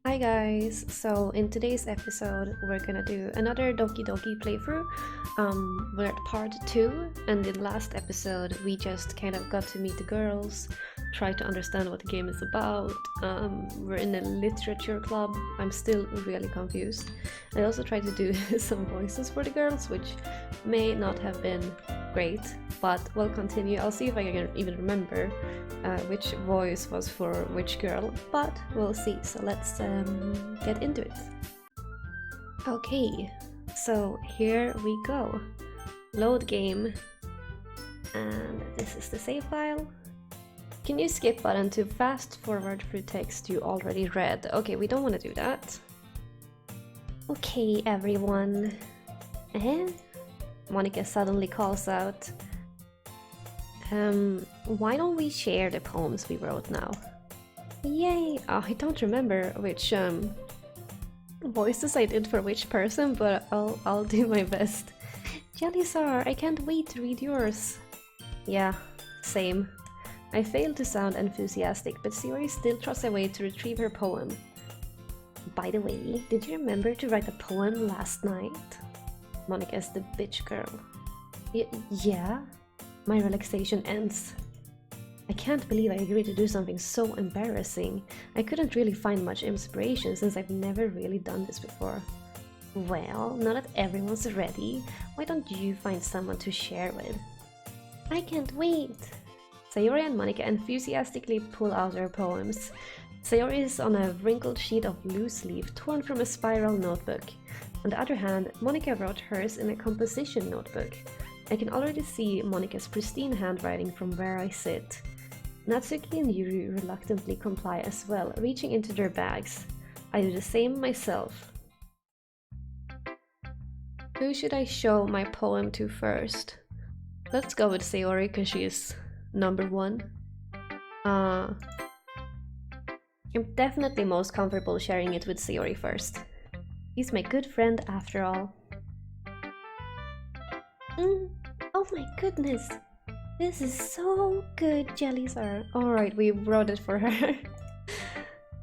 Hi guys! So in today's episode we're gonna do another Doki Doki playthrough. We're at part 2, and in the last episode we just kind of got to meet the girls, try to understand what the game is about. We're in a literature club. I'm still really confused. I also tried to do some voices for the girls, which may not have been great, but we'll continue. I'll see if I can even remember which voice was for which girl, but we'll see. So let's get into it. Okay, so here we go. Load game, and this is the save file. Can you skip button to fast forward through text you already read? Okay, we don't want to do that. Okay, everyone. Monica suddenly calls out. Why don't we share the poems we wrote now? Yay! Oh, I don't remember which voices I did for which person, but I'll do my best. Jelly-Sar, I can't wait to read yours. Yeah, same. I failed to sound enthusiastic, but Sayori still trots away to retrieve her poem. By the way, did you remember to write a poem last night? Monica's the bitch girl. Yeah? My relaxation ends. I can't believe I agreed to do something so embarrassing. I couldn't really find much inspiration since I've never really done this before. Well, now that everyone's ready, why don't you find someone to share with? I can't wait! Sayori and Monica enthusiastically pull out their poems. Sayori is on a wrinkled sheet of loose leaf torn from a spiral notebook. On the other hand, Monica wrote hers in a composition notebook. I can already see Monica's pristine handwriting from where I sit. Natsuki and Yuri reluctantly comply as well, reaching into their bags. I do the same myself. Who should I show my poem to first? Let's go with Sayori because she is number 1. I'm definitely most comfortable sharing it with Sayori first. He's my good friend after all. Oh my goodness! This is so good, Jelly-Sar. Alright, we wrote it for her.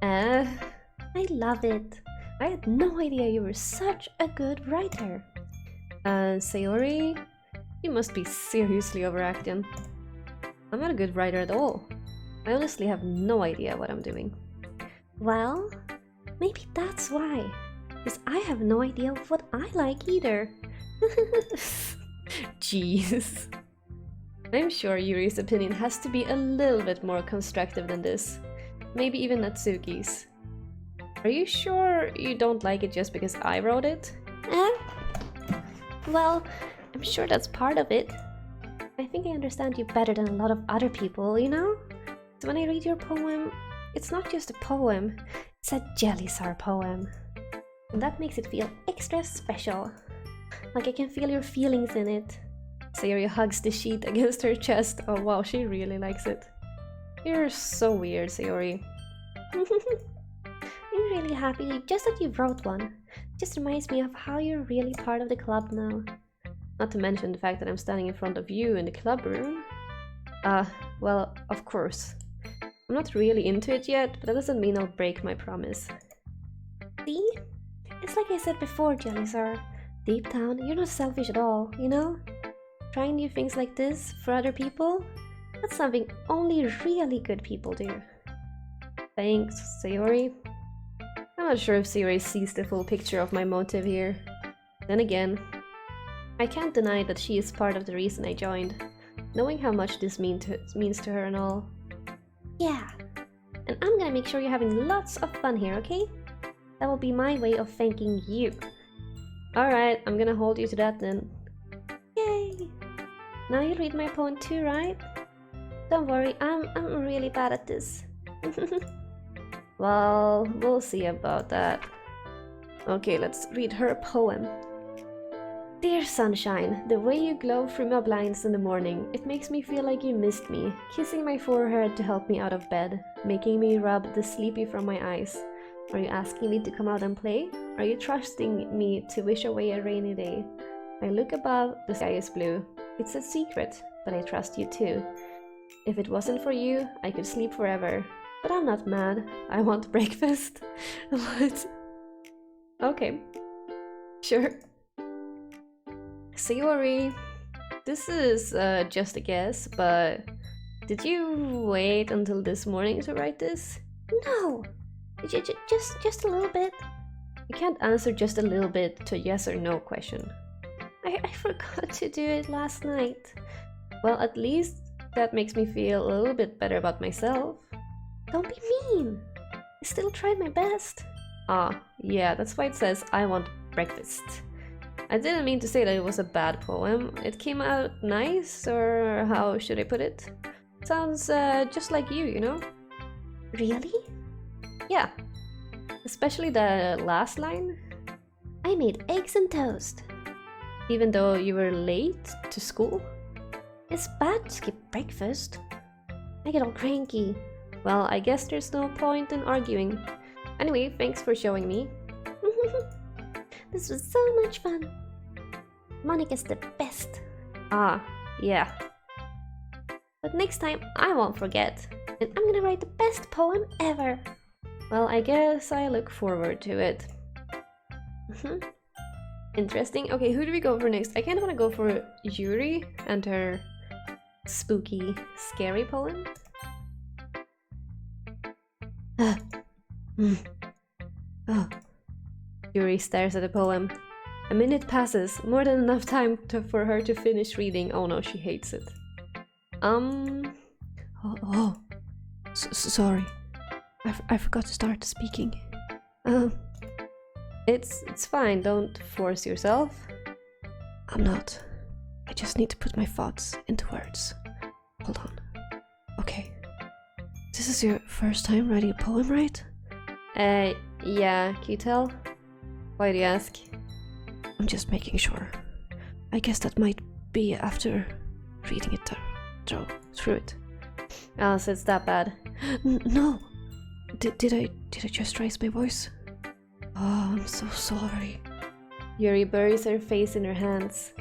I love it. I had no idea you were such a good writer. Sayori, you must be seriously overacting. I'm not a good writer at all. I honestly have no idea what I'm doing. Well, maybe that's why. Because I have no idea what I like either. Jeez. I'm sure Yuri's opinion has to be a little bit more constructive than this. Maybe even Natsuki's. Are you sure you don't like it just because I wrote it? Well, I'm sure that's part of it. I think I understand you better than a lot of other people, you know? So when I read your poem, it's not just a poem, it's a Jelly-Sar poem. And that makes it feel extra special. Like I can feel your feelings in it. Sayori hugs the sheet against her chest. Oh wow, she really likes it. You're so weird, Sayori. I'm really happy just that you wrote one. Just reminds me of how you're really part of the club now. Not to mention the fact that I'm standing in front of you in the club room. Well, of course. I'm not really into it yet, but that doesn't mean I'll break my promise. See? It's like I said before, Jelly-Sar. Deep down, you're not selfish at all, you know? Trying new things like this for other people? That's something only really good people do. Thanks, Sayori. I'm not sure if Sayori sees the full picture of my motive here. Then again, I can't deny that she is part of the reason I joined, knowing how much this means to her and all. Yeah, and I'm gonna make sure you're having lots of fun here, okay? That will be my way of thanking you. Alright, I'm gonna hold you to that then. Yay! Now you read my poem too, right? Don't worry, I'm really bad at this. Well, we'll see about that. Okay, let's read her poem. Dear sunshine, the way you glow through my blinds in the morning, it makes me feel like you missed me, kissing my forehead to help me out of bed, making me rub the sleepy from my eyes. Are you asking me to come out and play? Are you trusting me to wish away a rainy day? I look above, the sky is blue. It's a secret, but I trust you too. If it wasn't for you, I could sleep forever. But I'm not mad. I want breakfast. What? Okay. Sure. Sayori, this is just a guess, but did you wait until this morning to write this? No! Just a little bit. You can't answer just a little bit to a yes or no question. I forgot to do it last night. Well, at least that makes me feel a little bit better about myself. Don't be mean! I still tried my best. Ah, yeah, that's why it says I want breakfast. I didn't mean to say that it was a bad poem. It came out nice, or how should I put it? Sounds just like you know? Really? Yeah. Especially the last line. I made eggs and toast. Even though you were late to school? It's bad to skip breakfast. I get all cranky. Well, I guess there's no point in arguing. Anyway, thanks for showing me. This was so much fun. Monica's the best. Ah, yeah. But next time I won't forget. And I'm gonna write the best poem ever. Well, I guess I look forward to it. Interesting. Okay, who do we go for next? I kind of want to go for Yuri and her spooky, scary poem. Yuri stares at the poem. A minute passes, more than enough time for her to finish reading. Oh no, she hates it. Sorry. I forgot to start speaking. It's fine, don't force yourself. I'm not. I just need to put my thoughts into words. Hold on. Okay. This is your first time writing a poem, right? Yeah, can you tell? Why do you ask? I'm just making sure. I guess that might be after reading it through it. Oh, so it's that bad. No! Did I just raise my voice? Oh, I'm so sorry. Yuri buries her face in her hands.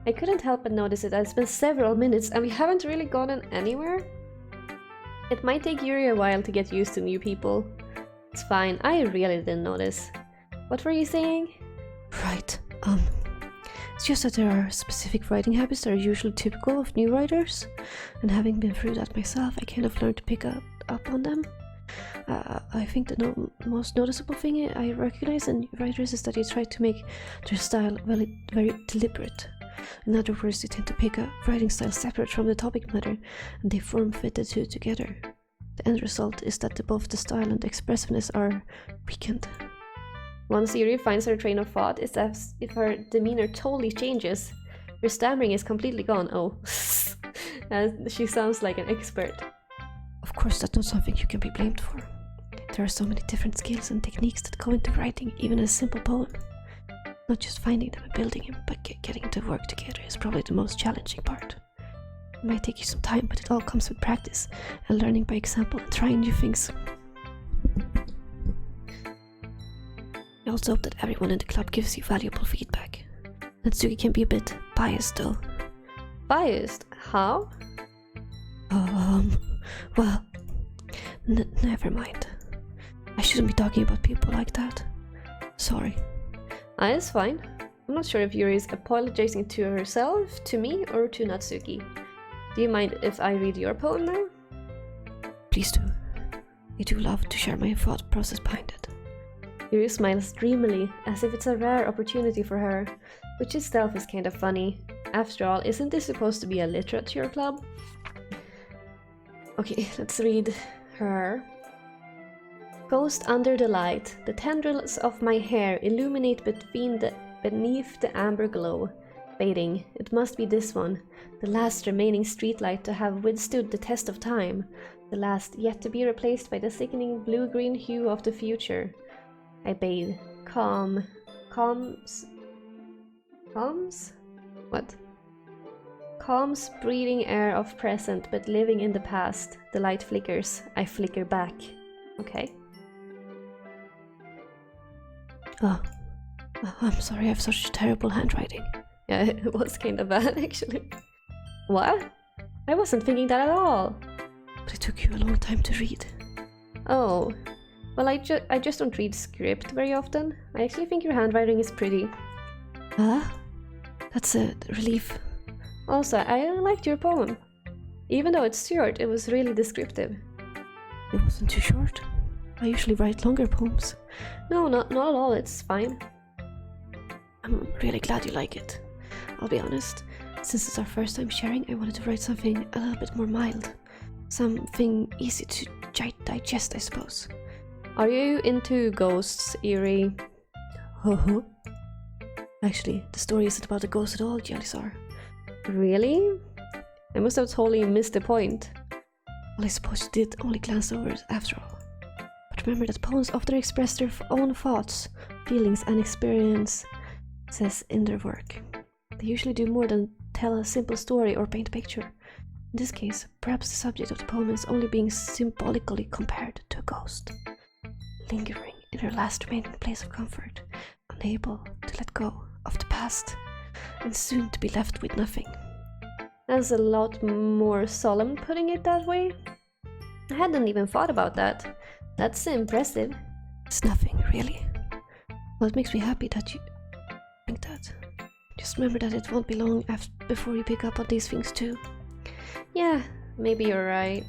I couldn't help but notice it. It's been several minutes and we haven't really gotten anywhere. It might take Yuri a while to get used to new people. It's fine, I really didn't notice. What were you saying? Right, it's just that there are specific writing habits that are usually typical of new writers, and having been through that myself, I kind of learned to pick up on them. I think the most noticeable thing I recognize in writers is that they try to make their style very deliberate. In other words, they tend to pick a writing style separate from the topic matter, and they form-fit the two together. The end result is that both the style and the expressiveness are weakened. Once Yuri finds her train of thought, it's as if her demeanor totally changes. Her stammering is completely gone. Oh, she sounds like an expert. Of course, that's not something you can be blamed for. There are so many different skills and techniques that go into writing even a simple poem. Not just finding them and building them, but getting to work together is probably the most challenging part. It might take you some time, but it all comes with practice and learning by example and trying new things. I also hope that everyone in the club gives you valuable feedback. Natsuki can be a bit biased though. Biased? How? Well, never mind. I shouldn't be talking about people like that. Sorry. It's fine. I'm not sure if Yuri is apologizing to herself, to me, or to Natsuki. Do you mind if I read your poem now? Please do. I do love to share my thought process behind it. Yuri smiles dreamily, as if it's a rare opportunity for her, which itself is kind of funny. After all, isn't this supposed to be a literature club? Okay, let's read her. Ghost under the light, the tendrils of my hair illuminate beneath the amber glow. Fading, it must be this one, the last remaining streetlight to have withstood the test of time, the last yet to be replaced by the sickening blue-green hue of the future. I bathe. Calms? What? Calms, breathing air of present, but living in the past. The light flickers. I flicker back. Okay. I'm sorry, I have such terrible handwriting. Yeah, it was kind of bad, actually. What? I wasn't thinking that at all. But it took you a long time to read. Oh, well, I just don't read script very often. I actually think your handwriting is pretty. Ah, that's a relief. Also, I liked your poem. Even though it's short, it was really descriptive. It wasn't too short. I usually write longer poems. No, not at all, it's fine. I'm really glad you like it. I'll be honest, since it's our first time sharing, I wanted to write something a little bit more mild. Something easy to digest, I suppose. Are you into ghosts, eerie? Ho. Actually, the story isn't about a ghost at all, Jellisar. Really? I must have totally missed the point. Well, I suppose you did only glance over it after all. But remember that poems often express their own thoughts, feelings, and experiences in their work. They usually do more than tell a simple story or paint a picture. In this case, perhaps the subject of the poem is only being symbolically compared to a ghost, lingering in her last remaining place of comfort, unable to let go of the past, and soon to be left with nothing. That's a lot more solemn putting it that way. I hadn't even thought about that. That's impressive. It's nothing, really. Well, it makes me happy that you think that. Just remember that it won't be long before you pick up on these things too. Yeah, maybe you're right.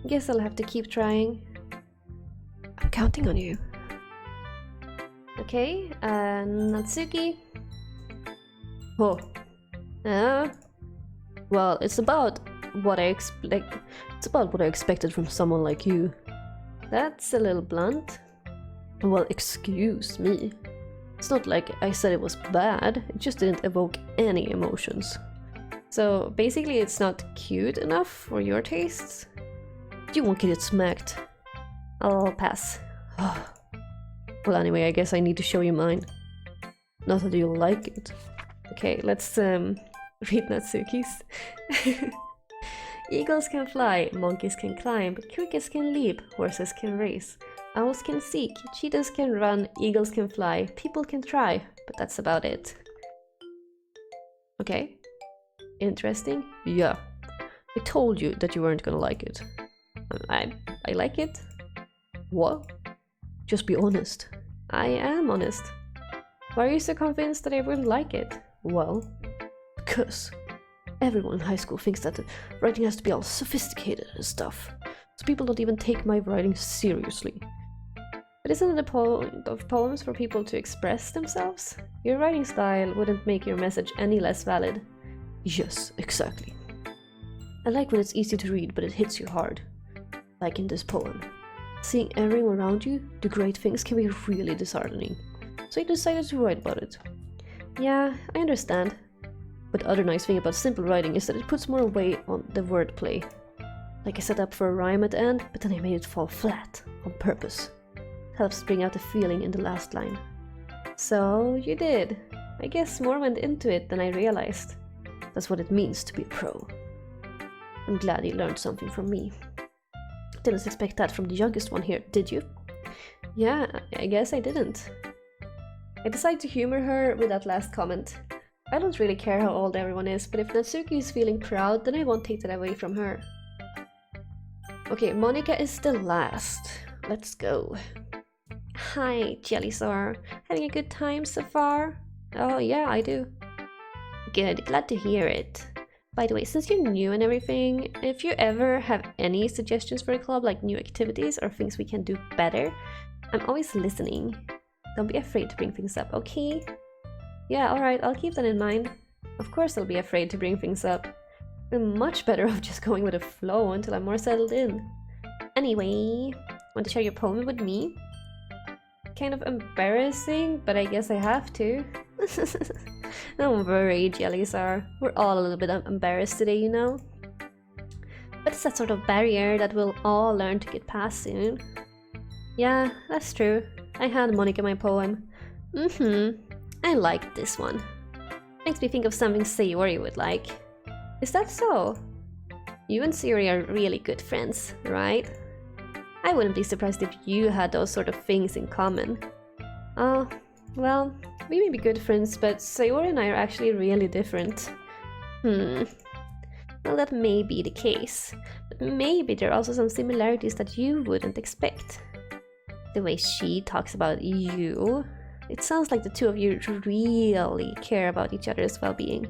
Guess I'll have to keep trying. I'm counting on you. Okay, Natsuki. Oh. Well, it's about what I expected from someone like you. That's a little blunt. Well, excuse me. It's not like I said it was bad, it just didn't evoke any emotions. So basically it's not cute enough for your tastes? You won't get it smacked. I'll pass. Well, anyway, I guess I need to show you mine. Not that you'll like it. Okay, let's read Natsuki's. Eagles can fly, monkeys can climb, crickets can leap, horses can race. Owls can seek, cheetahs can run, eagles can fly, people can try, but that's about it. Okay. Interesting. Yeah. I told you that you weren't gonna like it. I like it. What? Just be honest. I am honest. Why are you so convinced that I wouldn't like it? Well, because everyone in high school thinks that writing has to be all sophisticated and stuff. So people don't even take my writing seriously. But isn't it the point of poems for people to express themselves? Your writing style wouldn't make your message any less valid. Yes, exactly. I like when it's easy to read, but it hits you hard. Like in this poem. Seeing everyone around you do great things can be really disheartening. So I decided to write about it. Yeah, I understand. But the other nice thing about simple writing is that it puts more weight on the wordplay. Like I set up for a rhyme at the end, but then I made it fall flat, on purpose. It helps bring out the feeling in the last line. So you did. I guess more went into it than I realized. That's what it means to be a pro. I'm glad you learned something from me. Didn't expect that from the youngest one here, did you? Yeah, I guess I didn't. I decided to humor her with that last comment. I don't really care how old everyone is, but if Natsuki is feeling proud, then I won't take that away from her. Okay, Monica is the last. Let's go. Hi, Jellisar. Having a good time so far? Oh yeah, I do. Good, glad to hear it. By the way, since you're new and everything, if you ever have any suggestions for the club, like new activities or things we can do better, I'm always listening. Don't be afraid to bring things up, okay? Yeah, alright, I'll keep that in mind. Of course I'll be afraid to bring things up. I'm much better off just going with the flow until I'm more settled in. Anyway, want to share your poem with me? Kind of embarrassing, but I guess I have to. Don't worry, Jellisar. We're all a little bit embarrassed today, you know? But it's that sort of barrier that we'll all learn to get past soon. Yeah, that's true. I hand Monica my poem. I like this one. Makes me think of something Sayori would like. Is that so? You and Sayori are really good friends, right? I wouldn't be surprised if you had those sort of things in common. Oh, well, we may be good friends, but Sayori and I are actually really different. Well, that may be the case, but maybe there are also some similarities that you wouldn't expect. The way she talks about you, it sounds like the two of you really care about each other's well-being.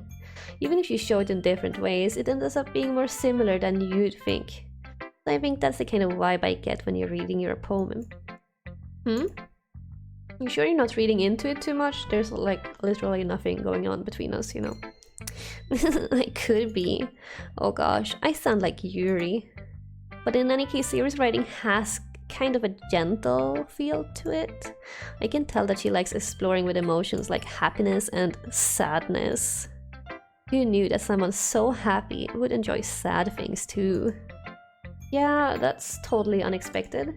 Even if you show it in different ways, it ends up being more similar than you'd think. So I think that's the kind of vibe I get when you're reading your poem. You sure you're not reading into it too much? There's like literally nothing going on between us, you know. I could be. Oh gosh, I sound like Yuri. But in any case, Yuri's writing has kind of a gentle feel to it. I can tell that she likes exploring with emotions like happiness and sadness. Who knew that someone so happy would enjoy sad things too? Yeah, that's totally unexpected.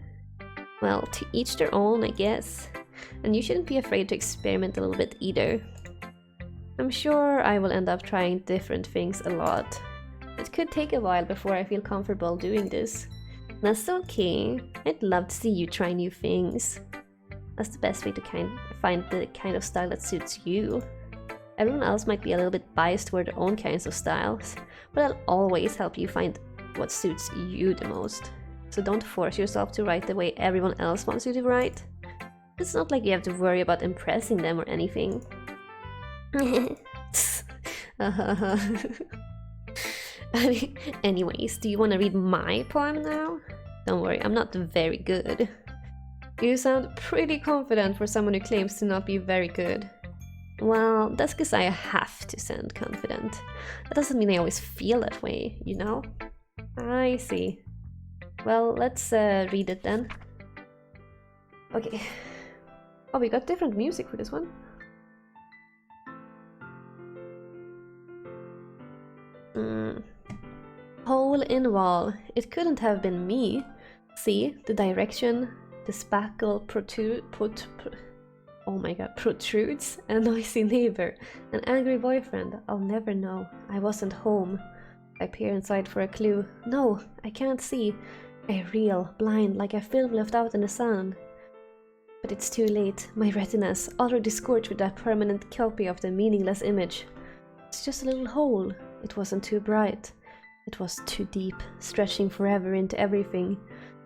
Well, to each their own, I guess. And you shouldn't be afraid to experiment a little bit either. I'm sure I will end up trying different things a lot. It could take a while before I feel comfortable doing this. That's okay. I'd love to see you try new things. That's the best way to find the kind of style that suits you. Everyone else might be a little bit biased toward their own kinds of styles, but I'll always help you find what suits you the most. So don't force yourself to write the way everyone else wants you to write. It's not like you have to worry about impressing them or anything. Anyways, do you want to read my poem now? Don't worry, I'm not very good. You sound pretty confident for someone who claims to not be very good. Well, that's because I have to sound confident. That doesn't mean I always feel that way, you know? I see. Well, let's read it then. Okay. Oh, we got different music for this one. Hole in wall. It couldn't have been me. See, the direction, the spackle protrudes, a noisy neighbor, an angry boyfriend. I'll never know. I wasn't home. I peer inside for a clue. No, I can't see. I reel, blind, like a film left out in the sun. But it's too late. My retinas already scorched with that permanent copy of the meaningless image. It's just a little hole. It wasn't too bright. It was too deep, stretching forever into everything.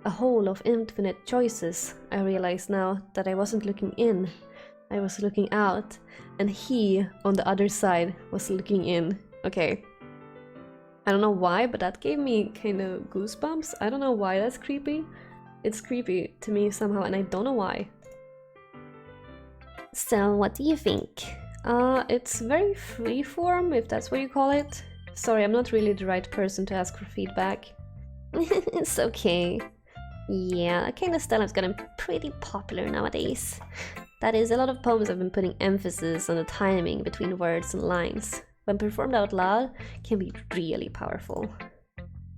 A hole of infinite choices. I realize now that I wasn't looking in. I was looking out, and he, on the other side, was looking in. Okay. I don't know why, but that gave me kind of goosebumps. I don't know why that's creepy. It's creepy to me somehow, and I don't know why. So, what do you think? It's very freeform, if that's what you call it. Sorry, I'm not really the right person to ask for feedback. It's okay. Yeah, that kind of style has gotten pretty popular nowadays. That is, a lot of poems have been putting emphasis on the timing between words and lines. When performed out loud, can be really powerful.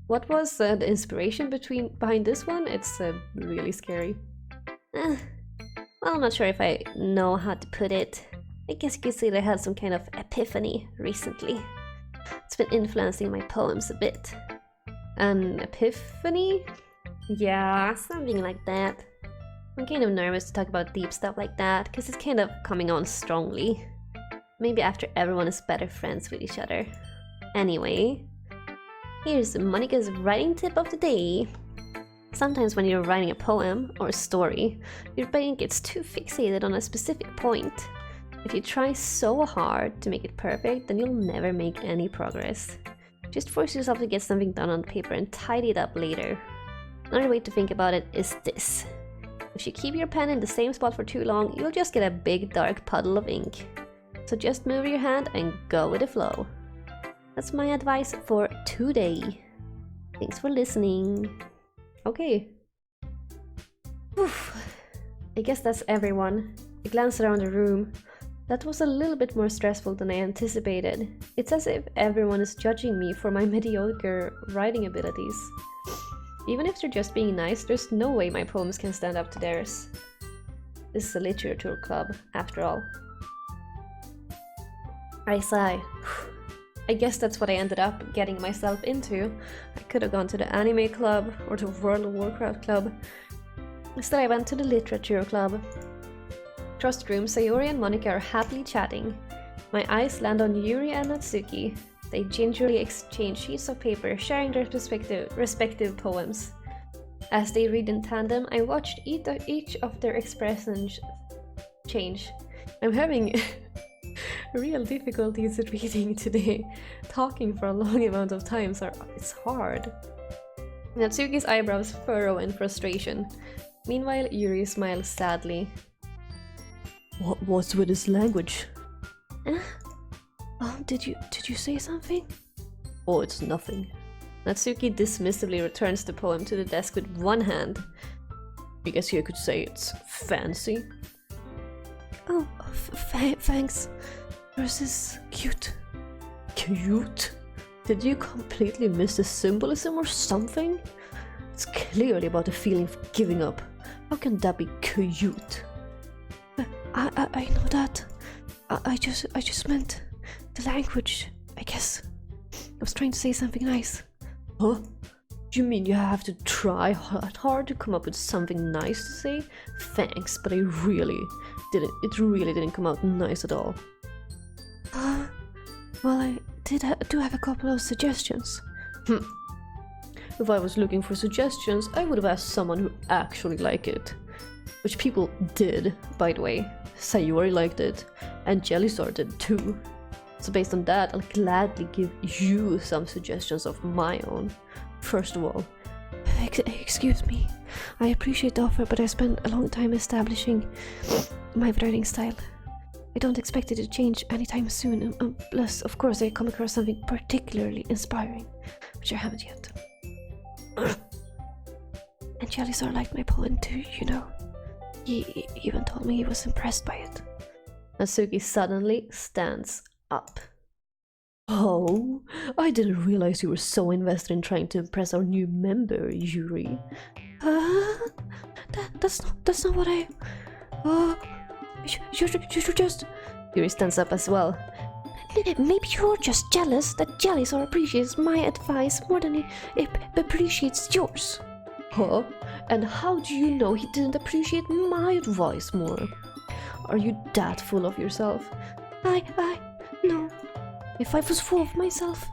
What was the inspiration behind this one? It's really scary. Well, I'm not sure if I know how to put it. I guess you could say that I had some kind of epiphany recently. It's been influencing my poems a bit. An epiphany? Yeah, something like that. I'm kind of nervous to talk about deep stuff like that, because it's kind of coming on strongly. Maybe after everyone is better friends with each other. Anyway, here's Monica's writing tip of the day. Sometimes when you're writing a poem or a story, your brain gets too fixated on a specific point. If you try so hard to make it perfect, then you'll never make any progress. Just force yourself to get something done on paper and tidy it up later. Another way to think about it is this. If you keep your pen in the same spot for too long, you'll just get a big dark puddle of ink. So just move your hand and go with the flow. That's my advice for today. Thanks for listening. Okay. Oof. I guess that's everyone. I glanced around the room. That was a little bit more stressful than I anticipated. It's as if everyone is judging me for my mediocre writing abilities. Even if they're just being nice, there's no way my poems can stand up to theirs. This is a literature club, after all. I sigh. I guess that's what I ended up getting myself into. I could have gone to the anime club or the World of Warcraft club. Instead I went to the literature club. Trust room, Sayori and Monica are happily chatting. My eyes land on Yuri and Natsuki. They gingerly exchange sheets of paper, sharing their respective poems. As they read in tandem, I watched each of their expressions change. I'm having real difficulties reading today. Talking for a long amount of time, so it's hard. Natsuki's eyebrows furrow in frustration. Meanwhile, Yuri smiles sadly. What's with his language? Did you say something? Oh, it's nothing. Natsuki dismissively returns the poem to the desk with one hand. I guess you could say it's fancy. Oh, thanks. Yours is cute. Cute? Did you completely miss the symbolism or something? It's clearly about a feeling of giving up. How can that be cute? I know that. I just meant the language, I guess. I was trying to say something nice. Huh? You mean you have to try hard to come up with something nice to say? Thanks, but it really didn't come out nice at all. Well, I do have a couple of suggestions. If I was looking for suggestions, I would have asked someone who actually liked it. Which people did, by the way. Sayori liked it, and Jellystar did too. So based on that, I'll gladly give you some suggestions of my own. First of all, excuse me. I appreciate the offer, but I spent a long time establishing my writing style. I don't expect it to change anytime soon. Plus, of course, I come across something particularly inspiring, which I haven't yet. And Jellystar liked my poem too, you know. He even told me he was impressed by it. Natsuki suddenly stands up. Oh, I didn't realize you were so invested in trying to impress our new member, Yuri. That's not what I... You should just... Yuri stands up as well. Maybe you're just jealous that Jellystar appreciates my advice more than he appreciates yours. Huh? And how do you know he didn't appreciate my advice more? Are you that full of yourself? No. If I was full of myself,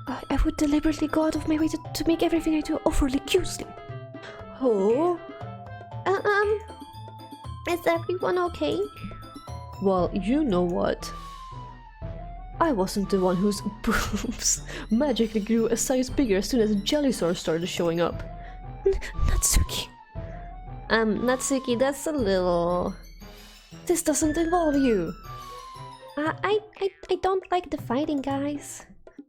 I would deliberately go out of my way to make everything I do overly cutesy. Oh? Is everyone okay? Well, you know what? I wasn't the one whose boobs magically grew a size bigger as soon as Jellystar started showing up. Natsuki. Natsuki, that's a little... This doesn't involve you. I don't like the fighting, guys.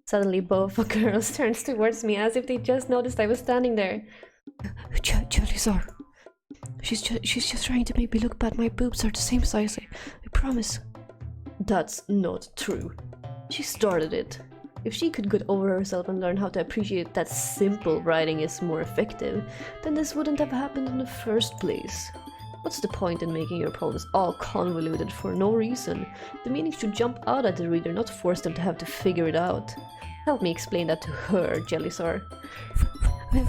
Suddenly both girls turns towards me as if they just noticed I was standing there. Jellystar. She's just trying to make me look bad. My boobs are the same size, I promise. That's not true. She started it. If she could get over herself and learn how to appreciate that simple writing is more effective, then this wouldn't have happened in the first place. What's the point in making your poems all convoluted for no reason? The meaning should jump out at the reader, not force them to have to figure it out. Help me explain that to her, Jellystar.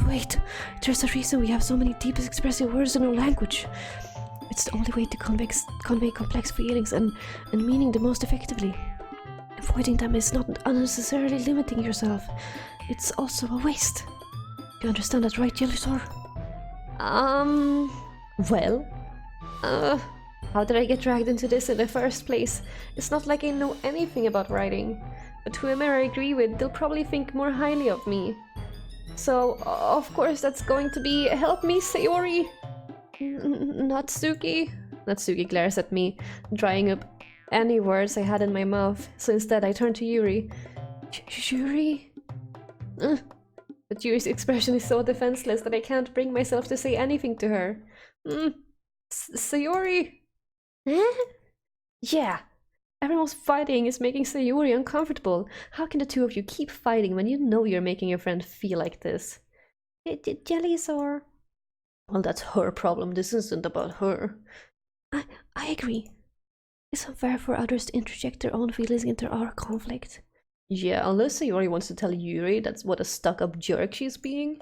Wait, there's a reason we have so many deep expressive words in our language. It's the only way to convey complex feelings and meaning the most effectively. Avoiding them is not unnecessarily limiting yourself. It's also a waste. You understand that, right, Jellystar? Well? How did I get dragged into this in the first place? It's not like I know anything about writing. But whoever I agree with, they'll probably think more highly of me. So, of course, that's going to be help me, Sayori! Natsuki? Natsuki glares at me, drying up any words I had in my mouth, so instead I turn to Yuri. Yuri? But Yuri's expression is so defenseless that I can't bring myself to say anything to her. Sayori? Yeah, everyone's fighting is making Sayori uncomfortable. How can the two of you keep fighting when you know you're making your friend feel like this? Jellystar. Well, that's her problem. This isn't about her. I agree. It's unfair for others to interject their own feelings into our conflict. Yeah, unless Sayori wants to tell Yuri that's what a stuck-up jerk she's being.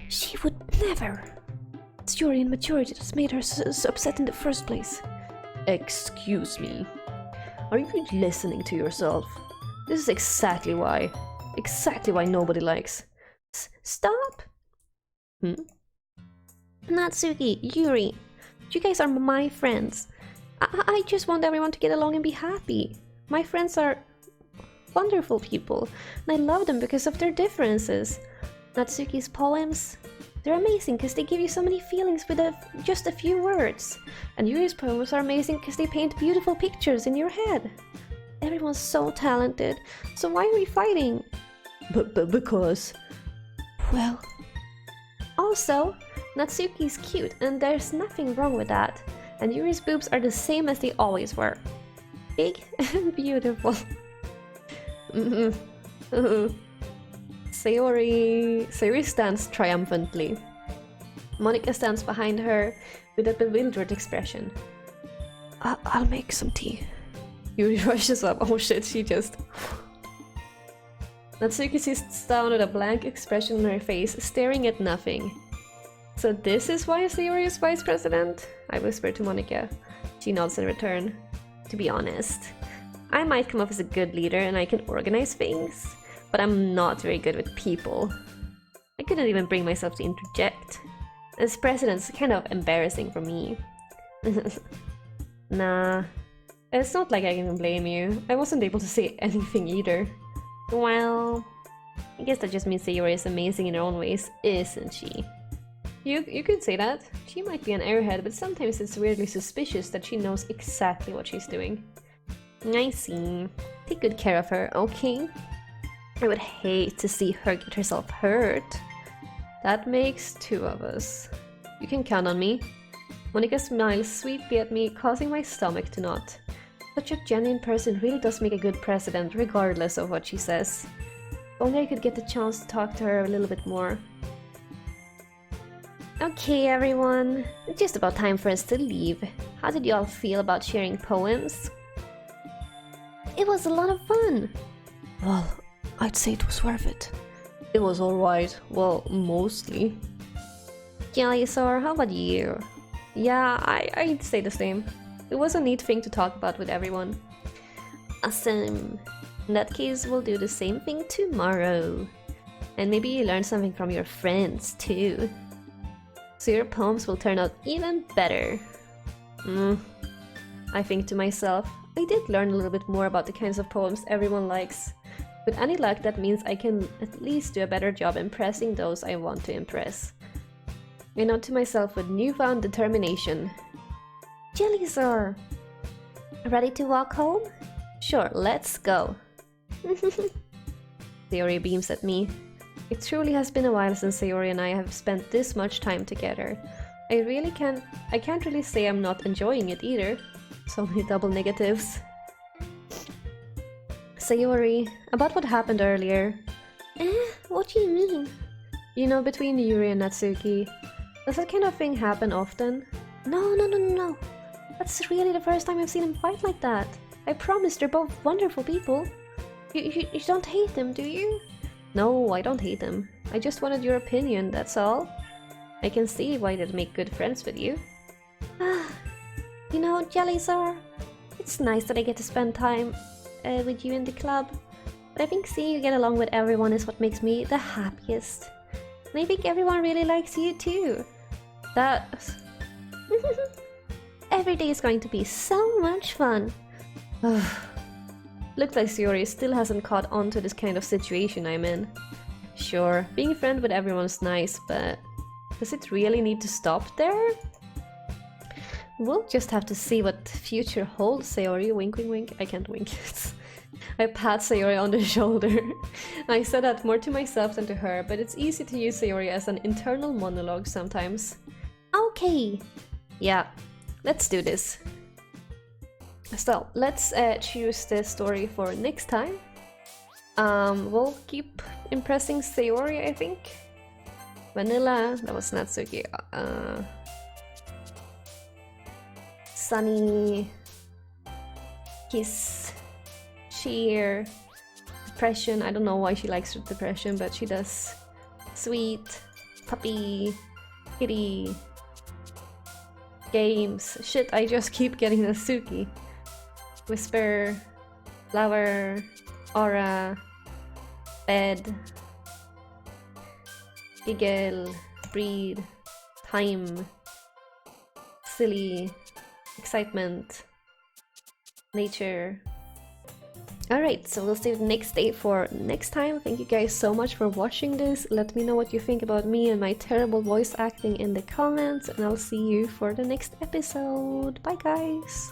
She would never. It's Yuri immaturity that's made her so upset in the first place. Excuse me. Are you listening to yourself? This is exactly why. Exactly why nobody likes. Stop! Hmm? Natsuki, Yuri, you guys are my friends. I just want everyone to get along and be happy. My friends are wonderful people, and I love them because of their differences. Natsuki's poems, they're amazing because they give you so many feelings with just a few words. And Yuri's poems are amazing because they paint beautiful pictures in your head. Everyone's so talented, so why are we fighting? But because... Well... Also, Natsuki's cute, and there's nothing wrong with that. And Yuri's boobs are the same as they always were. Big and beautiful. Sayori stands triumphantly. Monika stands behind her with a bewildered expression. I'll make some tea. Yuri rushes up. Oh shit, she just... Natsuki sits down with a blank expression on her face, staring at nothing. So this is why Sayori is vice president? I whisper to Monika. She nods in return. To be honest, I might come off as a good leader and I can organize things, but I'm not very good with people. I couldn't even bring myself to interject. As president, it's kind of embarrassing for me. Nah, it's not like I can blame you. I wasn't able to say anything either. Well, I guess that just means Sayori is amazing in her own ways, isn't she? You could say that. She might be an airhead, but sometimes it's weirdly suspicious that she knows exactly what she's doing. I see. Take good care of her, okay? I would hate to see her get herself hurt. That makes two of us. You can count on me. Monika smiles sweetly at me, causing my stomach to knot. Such a genuine person really does make a good president, regardless of what she says. If only I could get the chance to talk to her a little bit more. Okay, everyone. It's just about time for us to leave. How did you all feel about sharing poems? It was a lot of fun. Well, I'd say it was worth it. It was alright. Well, mostly. Jellysaur, how about you? Yeah, I'd say the same. It was a neat thing to talk about with everyone. Awesome. In that case, we'll do the same thing tomorrow. And maybe you learn something from your friends, too. So your poems will turn out even better. I think to myself, I did learn a little bit more about the kinds of poems everyone likes. With any luck, that means I can at least do a better job impressing those I want to impress. I nod to myself with newfound determination. Jellysaur! Ready to walk home? Sure, let's go. Sayori beams at me. It truly has been a while since Sayori and I have spent this much time together. I can't really say I'm not enjoying it either. So many double negatives. Sayori, about what happened earlier. What do you mean? You know, between Yuri and Natsuki. Does that kind of thing happen often? No. That's really the first time I've seen them fight like that. I promise they're both wonderful people. You don't hate them, do you? No, I don't hate them. I just wanted your opinion, that's all. I can see why they'd make good friends with you. You know, Jellysaur, it's nice that I get to spend time with you in the club. But I think seeing you get along with everyone is what makes me the happiest. And I think everyone really likes you too. That... Every day is going to be so much fun. Looks like Sayori still hasn't caught on to this kind of situation I'm in. Sure, being a friend with everyone's nice, but does it really need to stop there? We'll just have to see what the future holds, Sayori. Wink, wink, wink. I can't wink. I pat Sayori on the shoulder. I said that more to myself than to her, but it's easy to use Sayori as an internal monologue sometimes. Okay. Yeah, let's do this. So, let's choose the story for next time. We'll keep impressing Sayori, I think. Vanilla, that was Natsuki. Sunny, Kiss, Cheer, Depression. I don't know why she likes Depression, but she does. Sweet, Puppy, Kitty, Games. Shit, I just keep getting Natsuki. Whisper, Flower, aura, bed, giggle, breed, time, silly, excitement, nature. Alright, so we'll see you the next day for next time. Thank you guys so much for watching this. Let me know what you think about me and my terrible voice acting in the comments, and I'll see you for the next episode. Bye guys!